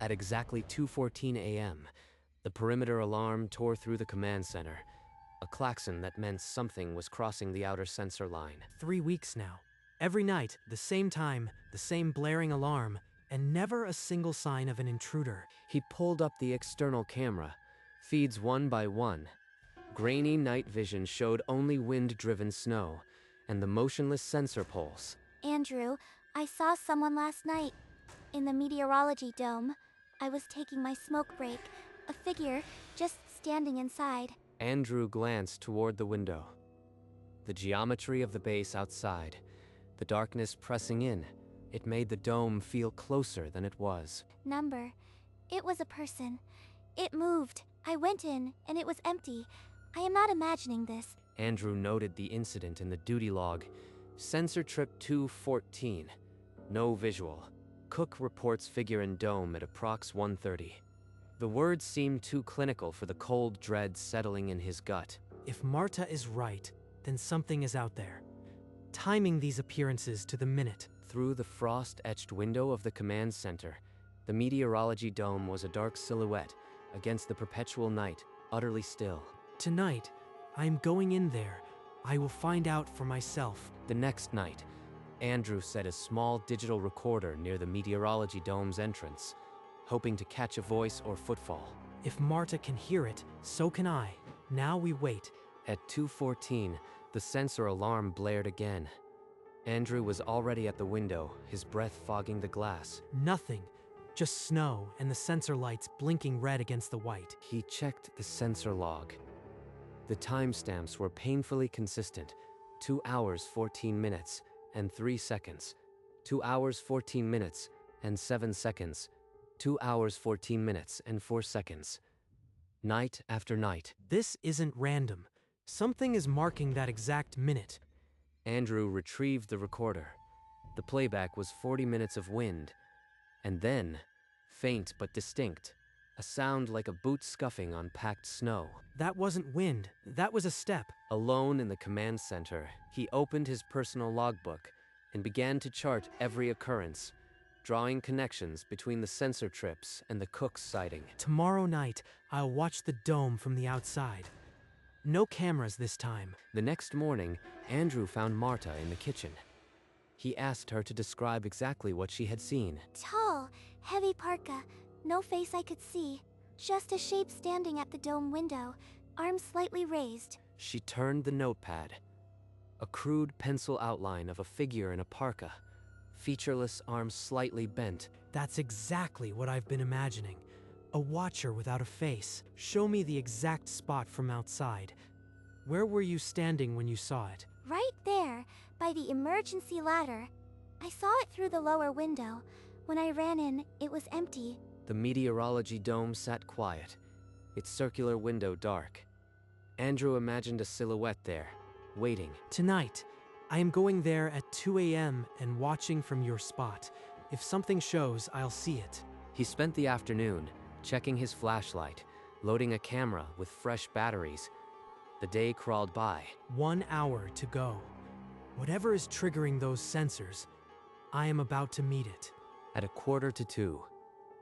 At exactly 2:14 a.m., the perimeter alarm tore through the command center, a klaxon that meant something was crossing the outer sensor line. 3 weeks now. Every night, the same time, the same blaring alarm, and never a single sign of an intruder. He pulled up the external camera, feeds one by one. Grainy night vision showed only wind-driven snow and the motionless sensor poles. Andrew, I saw someone last night. In the meteorology dome. I was taking my smoke break. A figure, just standing inside. Andrew glanced toward the window. The geometry of the base outside, the darkness pressing in, it made the dome feel closer than it was. Number. It was a person. It moved. I went in, and it was empty. I am not imagining this. Andrew noted the incident in the duty log. Sensor trip 214. No visual. Cook reports figure in dome at approx 1:30. The words seemed too clinical for the cold dread settling in his gut. If Marta is right, then something is out there, timing these appearances to the minute. Through the frost-etched window of the command center, the meteorology dome was a dark silhouette against the perpetual night, utterly still. Tonight, I am going in there. I will find out for myself. The next night, Andrew set a small digital recorder near the meteorology dome's entrance, hoping to catch a voice or footfall. If Marta can hear it, so can I. Now we wait. At 2:14, the sensor alarm blared again. Andrew was already at the window, his breath fogging the glass. Nothing. Just snow and the sensor lights blinking red against the white. He checked the sensor log. The timestamps were painfully consistent. 2 hours, 14 minutes, and 3 seconds. 2 hours, 14 minutes, and 7 seconds. 2 hours, 14 minutes, and 4 seconds. Night after night. This isn't random. Something is marking that exact minute. Andrew retrieved the recorder. The playback was 40 minutes of wind. And then, faint but distinct, a sound like a boot scuffing on packed snow. That wasn't wind. That was a step. Alone in the command center, he opened his personal logbook and began to chart every occurrence, drawing connections between the sensor trips and the Cook's sighting. Tomorrow night, I'll watch the dome from the outside. No cameras this time. The next morning, Andrew found Marta in the kitchen. He asked her to describe exactly what she had seen. Tall, heavy parka. No face I could see. Just a shape standing at the dome window, arms slightly raised. She turned the notepad. A crude pencil outline of a figure in a parka, featureless, arms slightly bent. That's exactly what I've been imagining. A watcher without a face. Show me the exact spot from outside. Where were you standing when you saw it? Right there, by the emergency ladder. I saw it through the lower window. When I ran in, it was empty. The meteorology dome sat quiet, its circular window dark. Andrew imagined a silhouette there, waiting. Tonight, I am going there at 2 a.m. and watching from your spot. If something shows, I'll see it. He spent the afternoon checking his flashlight, loading a camera with fresh batteries. The day crawled by. 1 hour to go. Whatever is triggering those sensors, I am about to meet it. At 1:45,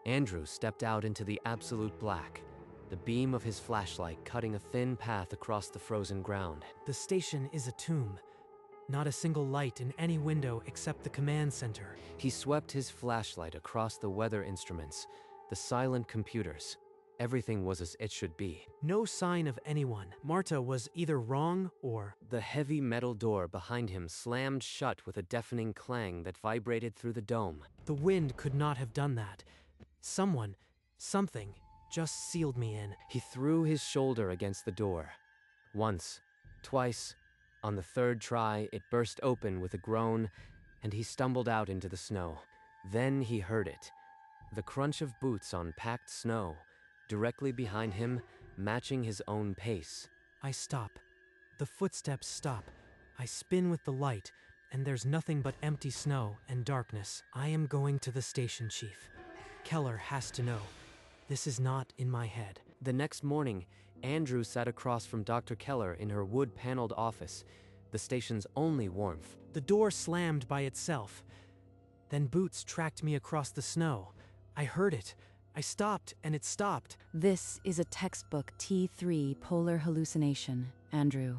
Andrew stepped out into the absolute black, the beam of his flashlight cutting a thin path across the frozen ground. The station is a tomb. Not a single light in any window except the command center. He swept his flashlight across the weather instruments, the silent computers. Everything was as it should be. No sign of anyone. Marta was either wrong or... The heavy metal door behind him slammed shut with a deafening clang that vibrated through the dome. The wind could not have done that. Someone, something, just sealed me in. He threw his shoulder against the door. Once, twice. On the third try, it burst open with a groan, and he stumbled out into the snow. Then he heard it. The crunch of boots on packed snow, directly behind him, matching his own pace. I stop. The footsteps stop. I spin with the light, and there's nothing but empty snow and darkness. I am going to the station chief. Keller has to know. This is not in my head. The next morning, Andrew sat across from Dr. Keller in her wood-paneled office, the station's only warmth. The door slammed by itself. Then boots tracked me across the snow. I heard it. I stopped, and it stopped. This is a textbook T3 polar hallucination, Andrew.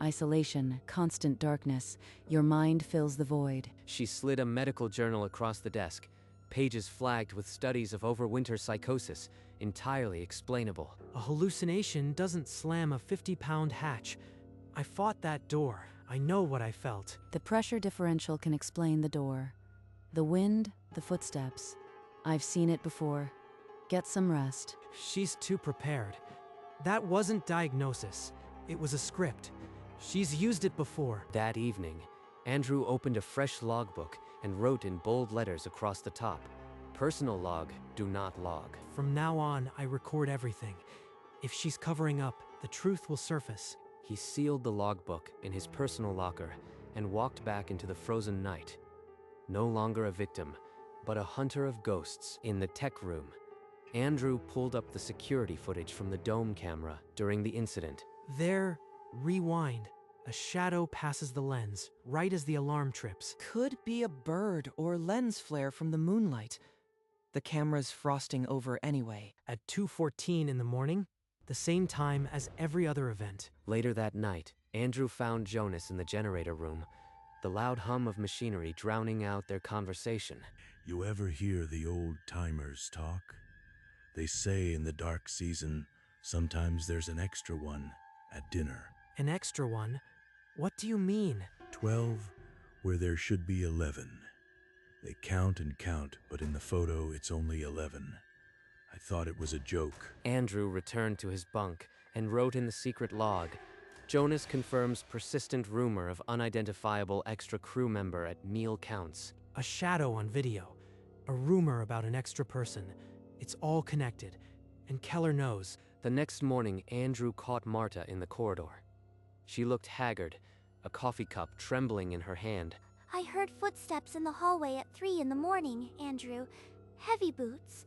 Isolation, constant darkness, your mind fills the void. She slid a medical journal across the desk, pages flagged with studies of overwinter psychosis, entirely explainable. A hallucination doesn't slam a 50-pound hatch. I fought that door. I know what I felt. The pressure differential can explain the door. The wind, the footsteps. I've seen it before. Get some rest. She's too prepared. That wasn't diagnosis. It was a script. She's used it before. That evening, Andrew opened a fresh logbook and wrote in bold letters across the top, "Personal log, do not log." From now on, I record everything. If she's covering up, the truth will surface. He sealed the logbook in his personal locker and walked back into the frozen night. No longer a victim, but a hunter of ghosts. In the tech room, Andrew pulled up the security footage from the dome camera during the incident. There, rewind. A shadow passes the lens, right as the alarm trips. Could be a bird or lens flare from the moonlight. The camera's frosting over anyway. At 2:14 in the morning, the same time as every other event. Later that night, Andrew found Jonas in the generator room, the loud hum of machinery drowning out their conversation. You ever hear the old timers talk? They say in the dark season, sometimes there's an extra one at dinner. An extra one? What do you mean? 12 where there should be 11. They count and count, but in the photo it's only 11. I thought it was a joke. Andrew returned to his bunk and wrote in the secret log, "Jonas confirms persistent rumor of unidentifiable extra crew member at meal counts." A shadow on video. A rumor about an extra person. It's all connected. And Keller knows. The next morning, Andrew caught Marta in the corridor. She looked haggard, a coffee cup trembling in her hand. I heard footsteps in the hallway at 3 in the morning, Andrew. Heavy boots.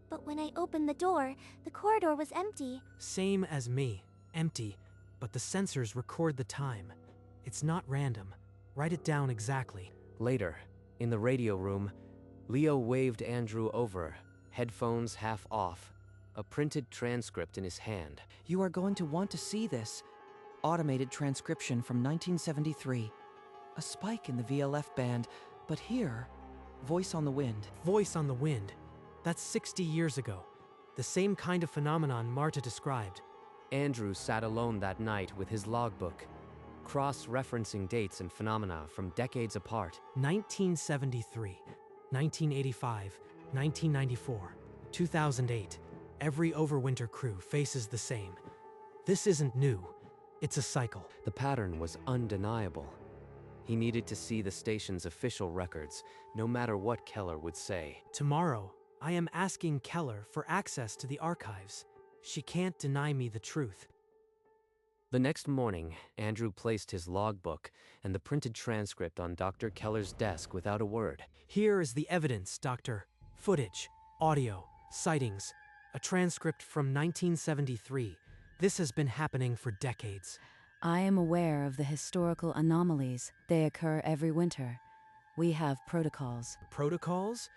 But when I opened the door, the corridor was empty. Same as me. Empty. But the sensors record the time. It's not random. Write it down exactly. Later, in the radio room, Leo waved Andrew over, headphones half off, a printed transcript in his hand. You are going to want to see this. Automated transcription from 1973. A spike in the VLF band, but here, voice on the wind. Voice on the wind. That's 60 years ago. The same kind of phenomenon Marta described. Andrew sat alone that night with his logbook, cross-referencing dates and phenomena from decades apart. 1973, 1985, 1994, 2008. Every overwinter crew faces the same. This isn't new. It's a cycle. The pattern was undeniable. He needed to see the station's official records, no matter what Keller would say. Tomorrow, I am asking Keller for access to the archives. She can't deny me the truth. The next morning, Andrew placed his logbook and the printed transcript on Dr. Keller's desk without a word. Here is the evidence, Doctor. Footage, audio, sightings, a transcript from 1973. This has been happening for decades. I am aware of the historical anomalies. They occur every winter. We have protocols. Protocols?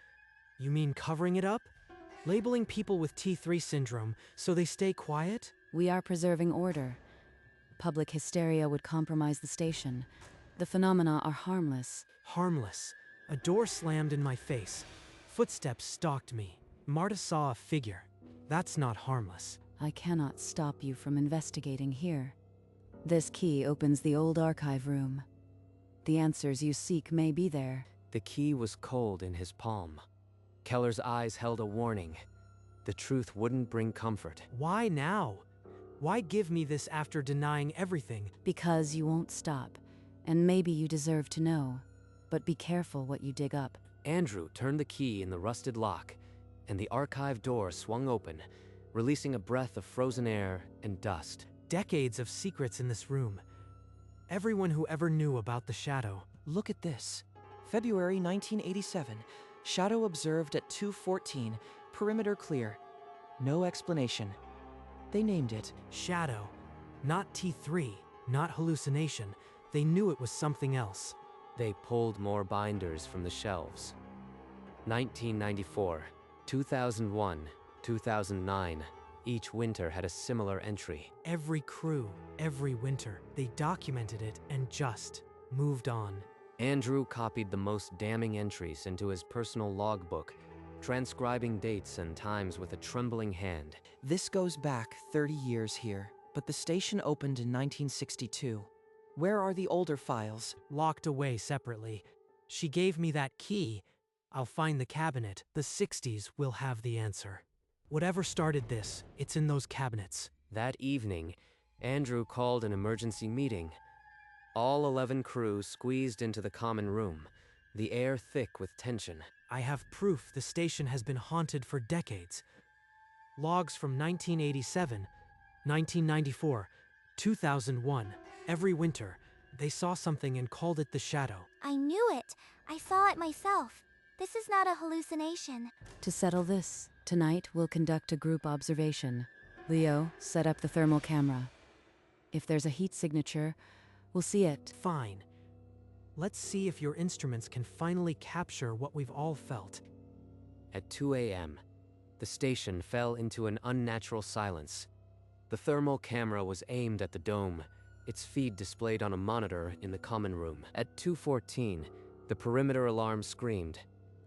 You mean covering it up? Labeling people with T3 syndrome so they stay quiet? We are preserving order. Public hysteria would compromise the station. The phenomena are harmless. Harmless. A door slammed in my face. Footsteps stalked me. Marta saw a figure. That's not harmless. I cannot stop you from investigating here. This key opens the old archive room. The answers you seek may be there. The key was cold in his palm. Keller's eyes held a warning. The truth wouldn't bring comfort. Why now? Why give me this after denying everything? Because you won't stop, and maybe you deserve to know. But be careful what you dig up. Andrew turned the key in the rusted lock, and the archive door swung open, releasing a breath of frozen air and dust. Decades of secrets in this room. Everyone who ever knew about the shadow. Look at this. February 1987. Shadow observed at 2:14. Perimeter clear. No explanation. They named it. Shadow. Not T3, not hallucination. They knew it was something else. They pulled more binders from the shelves. 1994. 2001, 2009, each winter had a similar entry. Every crew, every winter, they documented it and just moved on. Andrew copied the most damning entries into his personal logbook, transcribing dates and times with a trembling hand. This goes back 30 years here, but the station opened in 1962. Where are the older files? Locked away separately. She gave me that key. I'll find the cabinet. The 60s will have the answer. Whatever started this, it's in those cabinets. That evening, Andrew called an emergency meeting. All 11 crew squeezed into the common room, the air thick with tension. I have proof the station has been haunted for decades. Logs from 1987, 1994, 2001. Every winter, they saw something and called it the shadow. I knew it. I saw it myself. This is not a hallucination. To settle this, tonight we'll conduct a group observation. Leo, set up the thermal camera. If there's a heat signature, we'll see it. Fine. Let's see if your instruments can finally capture what we've all felt. At 2 a.m., the station fell into an unnatural silence. The thermal camera was aimed at the dome, its feed displayed on a monitor in the common room. At 2:14, the perimeter alarm screamed.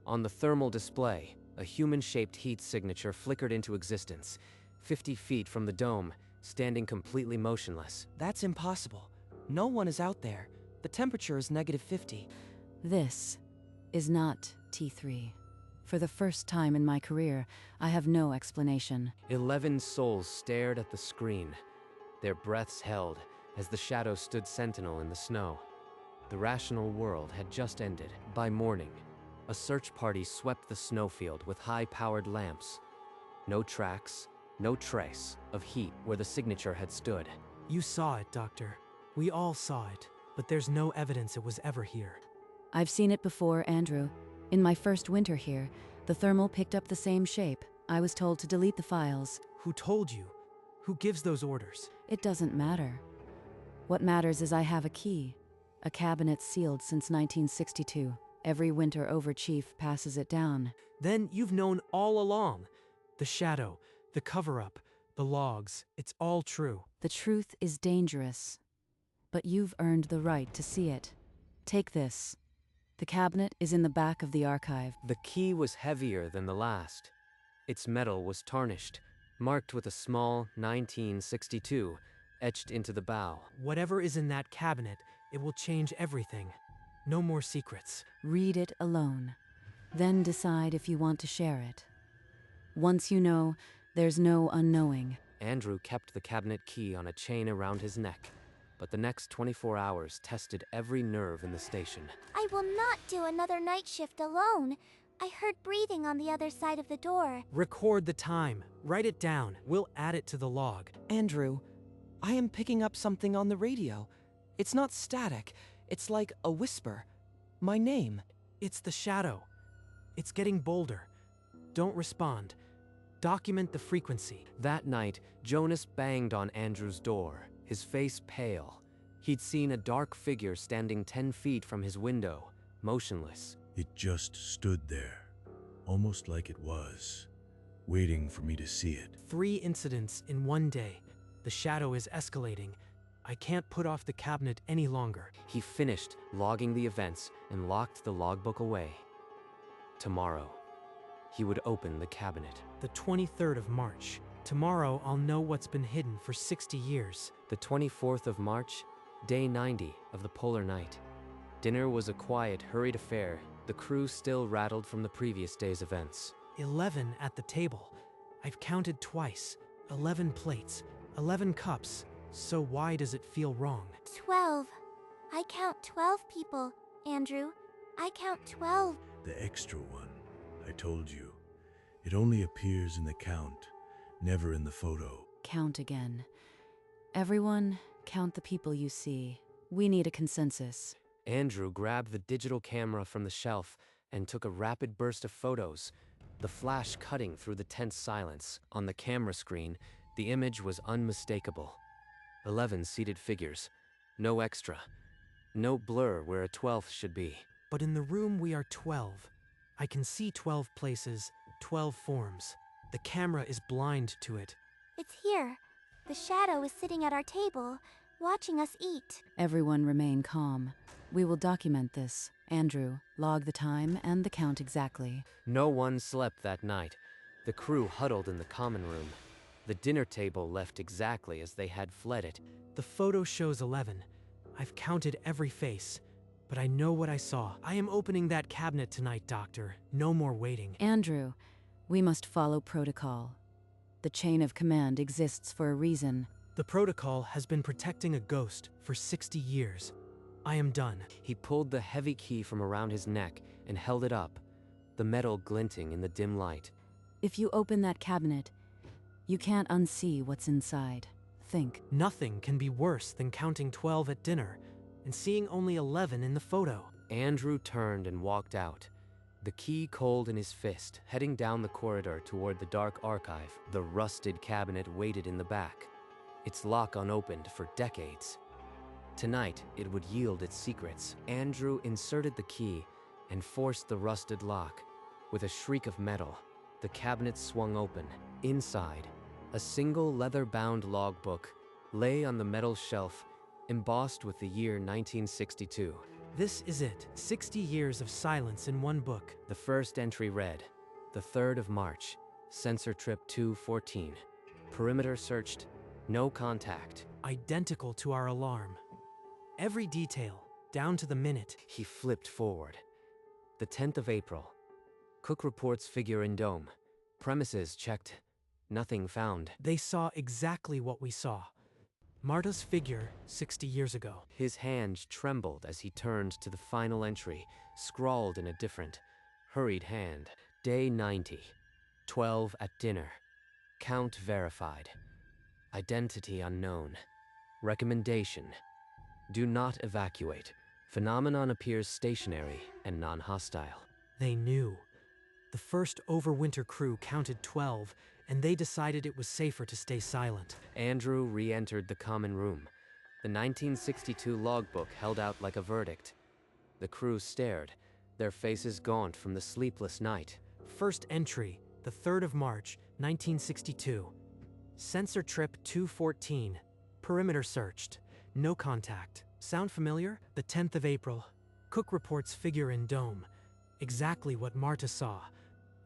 On the thermal display, a human-shaped heat signature flickered into existence, 50 feet from the dome, standing completely motionless. That's impossible. No one is out there. The temperature is -50. This is not T3. For the first time in my career, I have no explanation. 11 souls stared at the screen, their breaths held as the shadow stood sentinel in the snow. The rational world had just ended. By morning, a search party swept the snowfield with high-powered lamps. No tracks, no trace of heat where the signature had stood. You saw it, Doctor. We all saw it, but there's no evidence it was ever here. I've seen it before, Andrew. In my first winter here, the thermal picked up the same shape. I was told to delete the files. Who told you? Who gives those orders? It doesn't matter. What matters is I have a key. A cabinet sealed since 1962. Every winter Overchief passes it down. Then you've known all along. The shadow, the cover-up, the logs, it's all true. The truth is dangerous, but you've earned the right to see it. Take this. The cabinet is in the back of the archive. The key was heavier than the last. Its metal was tarnished, marked with a small 1962 etched into the bow. Whatever is in that cabinet, it will change everything. No more secrets. Read it alone. Then decide if you want to share it. Once you know, there's no unknowing. Andrew kept the cabinet key on a chain around his neck, but the next 24 hours tested every nerve in the station. I will not do another night shift alone. I heard breathing on the other side of the door. Record the time. Write it down. We'll add it to the log. Andrew, I am picking up something on the radio. It's not static. It's like a whisper. My name. It's the shadow. It's getting bolder. Don't respond. Document the frequency. That night, Jonas banged on Andrew's door, his face pale. He'd seen a dark figure standing 10 feet from his window, motionless. It just stood there, almost like it was, waiting for me to see it. 3 incidents in one day. The shadow is escalating. I can't put off the cabinet any longer. He finished logging the events and locked the logbook away. Tomorrow, he would open the cabinet. The 23rd of March. Tomorrow I'll know what's been hidden for 60 years. The 24th of March, day 90 of the polar night. Dinner was a quiet, hurried affair, the crew still rattled from the previous day's events. 11 at the table. I've counted twice. 11 plates, 11 cups. So why does it feel wrong? 12. I count 12 people, Andrew. I count 12. The extra one, I told you. It only appears in the count, never in the photo. Count again. Everyone, count the people you see. We need a consensus. Andrew grabbed the digital camera from the shelf and took a rapid burst of photos, the flash cutting through the tense silence. On the camera screen, the image was unmistakable. 11 seated figures, no extra, no blur where a 12th should be. But in the room we are 12. I can see 12 places, 12 forms. The camera is blind to it. It's here. The shadow is sitting at our table, watching us eat. Everyone remain calm. We will document this. Andrew, log the time and the count exactly. No one slept that night. The crew huddled in the common room. The dinner table left exactly as they had fled it. The photo shows 11. I've counted every face, but I know what I saw. I am opening that cabinet tonight, Doctor. No more waiting. Andrew, we must follow protocol. The chain of command exists for a reason. The protocol has been protecting a ghost for 60 years. I am done. He pulled the heavy key from around his neck and held it up, the metal glinting in the dim light. If you open that cabinet, you can't unsee what's inside. Think. Nothing can be worse than counting 12 at dinner and seeing only 11 in the photo. Andrew turned and walked out, the key cold in his fist, heading down the corridor toward the dark archive. The rusted cabinet waited in the back, its lock unopened for decades. Tonight, it would yield its secrets. Andrew inserted the key and forced the rusted lock. With a shriek of metal, the cabinet swung open. Inside, a single leather-bound logbook lay on the metal shelf, embossed with the year 1962. This is it. 60 years of silence in one book. The first entry read, the 3rd of March, Sensor Trip 214. Perimeter searched, no contact. Identical to our alarm. Every detail, down to the minute. He flipped forward. The 10th of April. Cook reports figure in dome. Premises checked. Nothing found. They saw exactly what we saw. Marta's figure 60 years ago. His hand trembled as he turned to the final entry, scrawled in a different, hurried hand. Day 90. 12 at dinner. Count verified. Identity unknown. Recommendation: do not evacuate. Phenomenon appears stationary and non-hostile. They knew. The first overwinter crew counted 12, and they decided it was safer to stay silent. Andrew re-entered the common room. The 1962 logbook held out like a verdict. The crew stared, their faces gaunt from the sleepless night. First entry, the 3rd of March, 1962. Sensor Trip 214. Perimeter searched. No contact. Sound familiar? The 10th of April. Cook reports figure in dome. Exactly what Marta saw.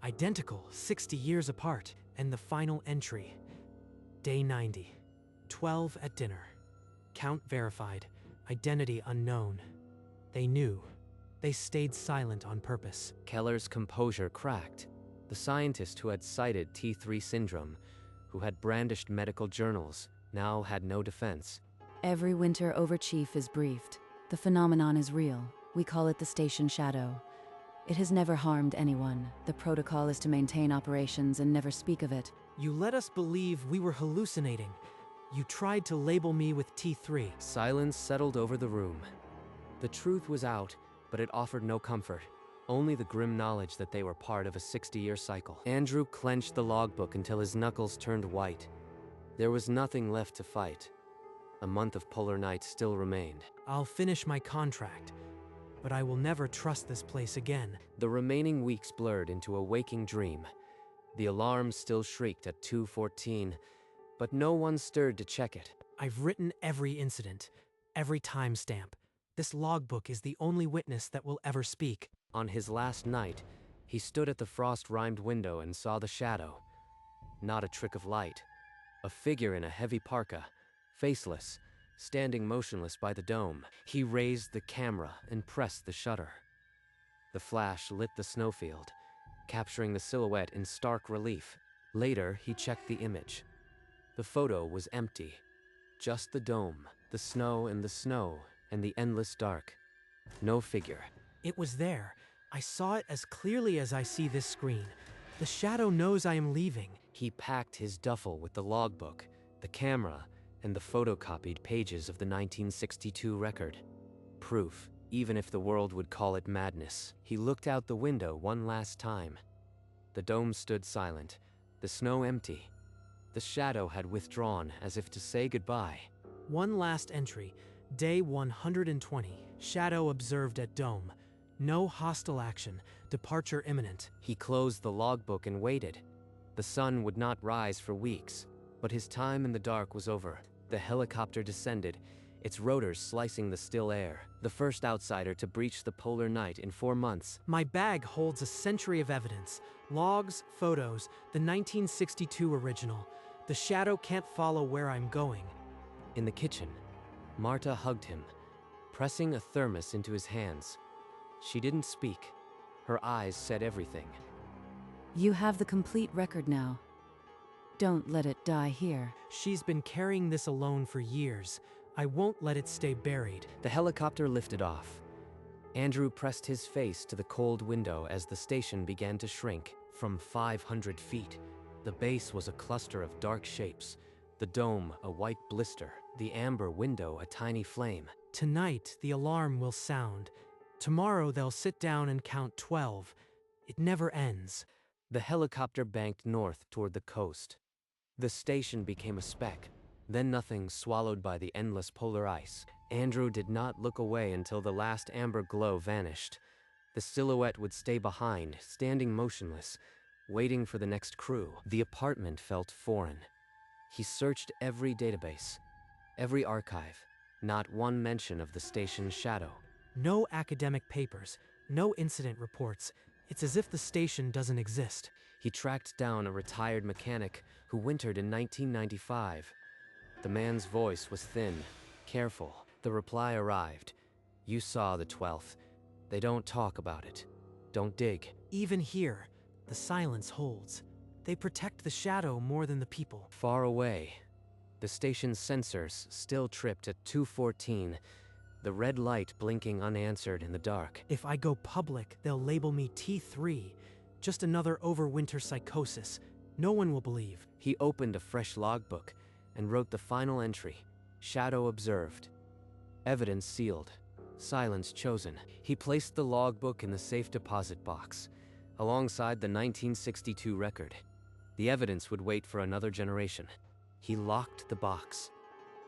Identical, 60 years apart. And the final entry. Day 90. 12 at dinner. Count verified. Identity unknown. They knew. They stayed silent on purpose. Keller's composure cracked. The scientist who had cited T3 syndrome, who had brandished medical journals, now had no defense. Every winter Overchief is briefed. The phenomenon is real. We call it the station shadow. It has never harmed anyone. The protocol is to maintain operations and never speak of it. You let us believe we were hallucinating. You tried to label me with T3. Silence settled over the room. The truth was out, but it offered no comfort. Only the grim knowledge that they were part of a 60-year cycle. Andrew clenched the logbook until his knuckles turned white. There was nothing left to fight. A month of polar night still remained. I'll finish my contract, but I will never trust this place again. The remaining weeks blurred into a waking dream. The alarm still shrieked at 2:14, but no one stirred to check it. I've written every incident, every timestamp. This logbook is the only witness that will ever speak. On his last night, he stood at the frost-rimed window and saw the shadow. Not a trick of light. A figure in a heavy parka, faceless, standing motionless by the dome. He raised the camera and pressed the shutter. The flash lit the snowfield, capturing the silhouette in stark relief. Later, he checked the image. The photo was empty. Just the dome, the snow, and the endless dark. No figure. It was there. I saw it as clearly as I see this screen. The shadow knows I am leaving. He packed his duffel with the logbook, the camera, and the photocopied pages of the 1962 record. Proof, even if the world would call it madness. He looked out the window one last time. The dome stood silent, the snow empty. The shadow had withdrawn as if to say goodbye. One last entry, day 120. Shadow observed at dome. No hostile action, Departure imminent. He closed the logbook and waited. The sun would not rise for weeks, but his time in the dark was over. The helicopter descended, its rotors slicing the still air. The first outsider to breach the polar night in 4 months. My bag holds a century of evidence. Logs, photos, the 1962 original. The shadow can't follow where I'm going. In the kitchen, Marta hugged him, pressing a thermos into his hands. She didn't speak. Her eyes said everything. You have the complete record now. Don't let it die here. She's been carrying this alone for years. I won't let it stay buried. The helicopter lifted off. Andrew pressed his face to the cold window as the station began to shrink. From 500 feet, the base was a cluster of dark shapes. The dome, a white blister. The amber window, a tiny flame. Tonight, the alarm will sound. Tomorrow, they'll sit down and count 12. It never ends. The helicopter banked north toward the coast. The station became a speck, then nothing, swallowed by the endless polar ice. Andrew did not look away until the last amber glow vanished. The silhouette would stay behind, standing motionless, waiting for the next crew. The apartment felt foreign. He searched every database, every archive. Not one mention of the station's shadow. No academic papers, no incident reports. It's as if the station doesn't exist. He tracked down a retired mechanic who wintered in 1995. The man's voice was thin, careful. The reply arrived. You saw the 12th. They don't talk about it. Don't dig. Even here, the silence holds. They protect the shadow more than the people. Far away, the station's sensors still tripped at 2:14, the red light blinking unanswered in the dark. If I go public, they'll label me T3. Just another overwinter psychosis. No one will believe. He opened a fresh logbook and wrote the final entry. Shadow observed. Evidence sealed. Silence chosen. He placed the logbook in the safe deposit box, alongside the 1962 record. The evidence would wait for another generation. He locked the box.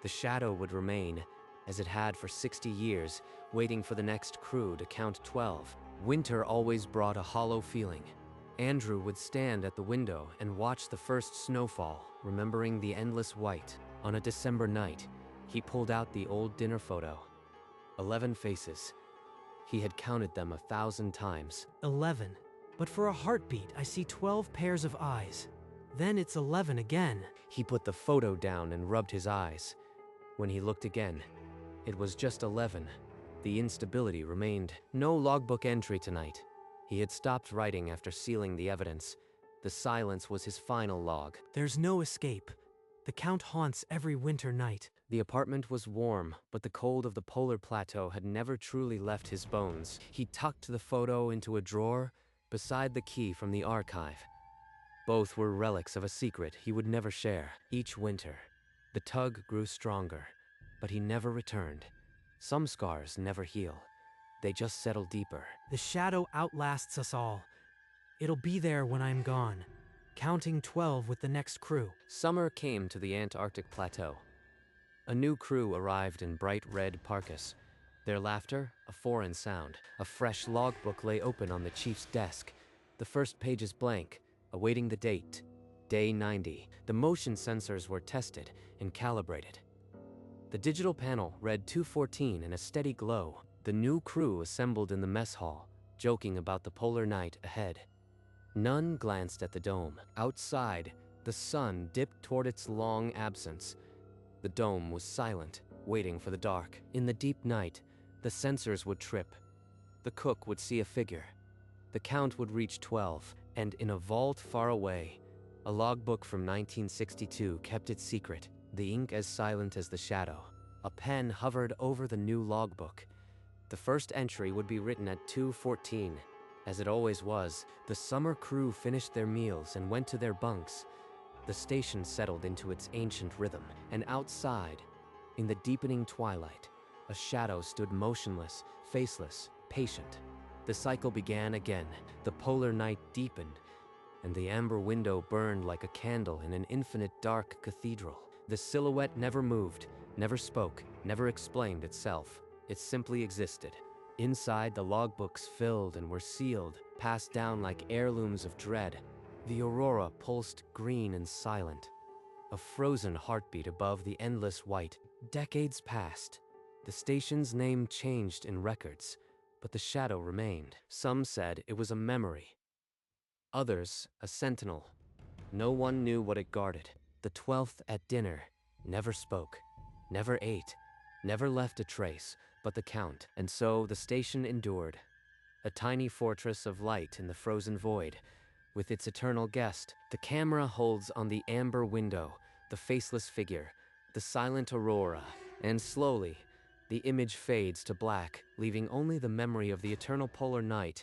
The shadow would remain, as it had for 60 years, waiting for the next crew to count 12. Winter always brought a hollow feeling. Andrew would stand at the window and watch the first snowfall, remembering the endless white. On a December night, he pulled out the old dinner photo. 11 faces. He had counted them 1,000 times. 11. But for a heartbeat, I see 12 pairs of eyes. Then it's 11 again. He put the photo down and rubbed his eyes. When he looked again, it was just 11. The instability remained. No logbook entry tonight. He had stopped writing after sealing the evidence. The silence was his final log. There's no escape. The Count haunts every winter night. The apartment was warm, but the cold of the polar plateau had never truly left his bones. He tucked the photo into a drawer beside the key from the archive. Both were relics of a secret he would never share. Each winter, the tug grew stronger, but he never returned. Some scars never heal. They just settle deeper. The shadow outlasts us all. It'll be there when I'm gone, counting 12 with the next crew. Summer came to the Antarctic plateau. A new crew arrived in bright red parkas. Their laughter, a foreign sound. A fresh logbook lay open on the chief's desk. The first pages blank, awaiting the date. Day 90. The motion sensors were tested and calibrated. The digital panel read 2:14 in a steady glow. The new crew assembled in the mess hall, joking about the polar night ahead. None glanced at the dome. Outside, the sun dipped toward its long absence. The dome was silent, waiting for the dark. In the deep night, the sensors would trip. The cook would see a figure. The count would reach 12, and in a vault far away, a logbook from 1962 kept its secret, the ink as silent as the shadow. A pen hovered over the new logbook. The first entry would be written at 2:14. As it always was, the summer crew finished their meals and went to their bunks. The station settled into its ancient rhythm, and outside, in the deepening twilight, a shadow stood motionless, faceless, patient. The cycle began again. The polar night deepened, and the amber window burned like a candle in an infinite dark cathedral. The silhouette never moved, never spoke, never explained itself. It simply existed. Inside, the logbooks filled and were sealed, passed down like heirlooms of dread. The aurora pulsed green and silent, a frozen heartbeat above the endless white. Decades passed. The station's name changed in records, but the shadow remained. Some said it was a memory, others a sentinel. No one knew what it guarded. The 12th at dinner never spoke, never ate, never left a trace but the count. And so the station endured, a tiny fortress of light in the frozen void, with its eternal guest. The camera holds on the amber window, the faceless figure, the silent aurora, and slowly, the image fades to black, leaving only the memory of the eternal polar night